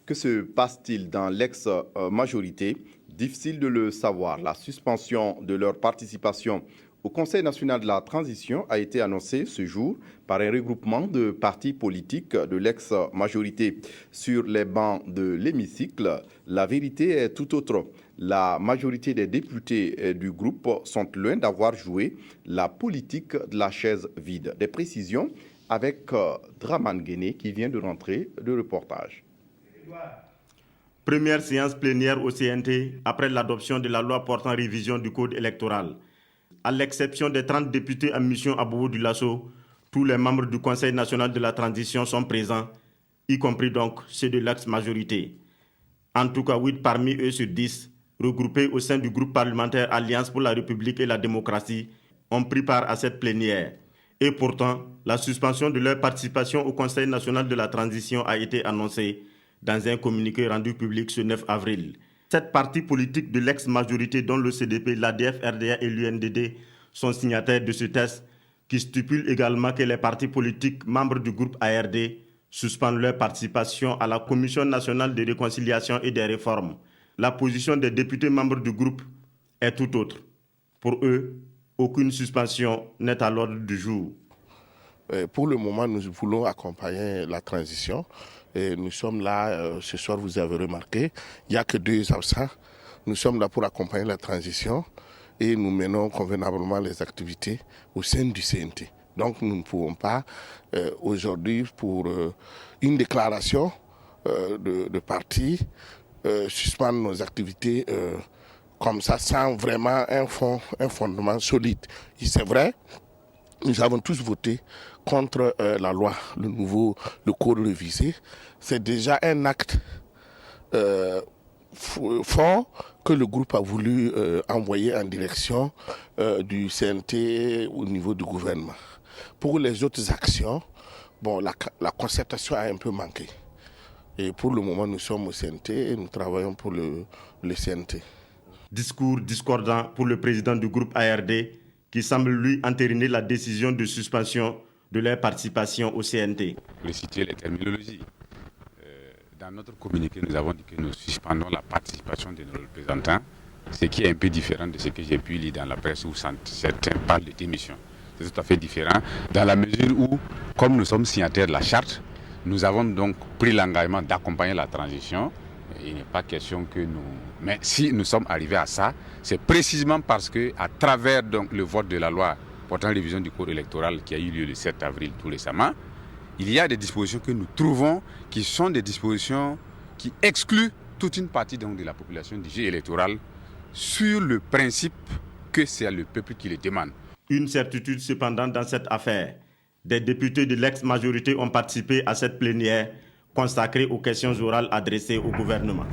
Que se passe-t-il dans l'ex-majorité? Difficile de le savoir. La suspension de leur participation au Conseil national de la transition a été annoncée ce jour par un regroupement de partis politiques de l'ex-majorité sur les bancs de l'hémicycle. La vérité est tout autre. La majorité des députés du groupe sont loin d'avoir joué la politique de la chaise vide. Des précisions avec Draman Guéné qui vient de rentrer de reportage. Première séance plénière au CNT après l'adoption de la loi portant révision du code électoral. À l'exception des 30 députés en mission à Bobo-Dioulasso, tous les membres du Conseil national de la transition sont présents, y compris donc ceux de l'ex-majorité. En tout cas, 8 parmi eux sur 10, regroupés au sein du groupe parlementaire Alliance pour la République et la démocratie, ont pris part à cette plénière. Et pourtant, la suspension de leur participation au Conseil national de la transition a été annoncée dans un communiqué rendu public ce 9 avril. Sept partis politiques de l'ex-majorité, dont le CDP, l'ADF, RDA et l'UNDD, sont signataires de ce texte qui stipule également que les partis politiques membres du groupe ARD suspendent leur participation à la Commission nationale de réconciliation et des réformes. La position des députés membres du groupe est tout autre. Pour eux, aucune suspension n'est à l'ordre du jour. Pour le moment, nous voulons accompagner la transition. Et nous sommes là, ce soir, vous avez remarqué, il n'y a que 2 absents. Nous sommes là pour accompagner la transition et nous menons convenablement les activités au sein du CNT. Donc nous ne pouvons pas aujourd'hui, pour une déclaration de parti, suspendre nos activités comme ça, sans vraiment un fondement solide. Et c'est vrai, nous avons tous voté contre la loi, le code révisé. C'est déjà un acte fort que le groupe a voulu envoyer en direction du CNT au niveau du gouvernement. Pour les autres actions, bon, la concertation a un peu manqué. Et pour le moment, nous sommes au CNT et nous travaillons pour le CNT. Discours discordant pour le président du groupe ARD qui semble lui entériner la décision de suspension de leur participation au CNT. Pour citer les terminologies, dans notre communiqué, nous avons dit que nous suspendons la participation de nos représentants, ce qui est un peu différent de ce que j'ai pu lire dans la presse où certains parlent de démission. C'est tout à fait différent dans la mesure où, comme nous sommes signataires de la charte, nous avons donc pris l'engagement d'accompagner la transition. Il n'est pas question que nous... Mais si nous sommes arrivés à ça, c'est précisément parce qu'à travers donc, le vote de la loi portant révision du code électoral qui a eu lieu le 7 avril tout récemment, il y a des dispositions que nous trouvons qui sont des dispositions qui excluent toute une partie donc, de la population du jeu électoral sur le principe que c'est le peuple qui le demande. Une certitude cependant dans cette affaire. Des députés de l'ex-majorité ont participé à cette plénière consacrée aux questions orales adressées au gouvernement.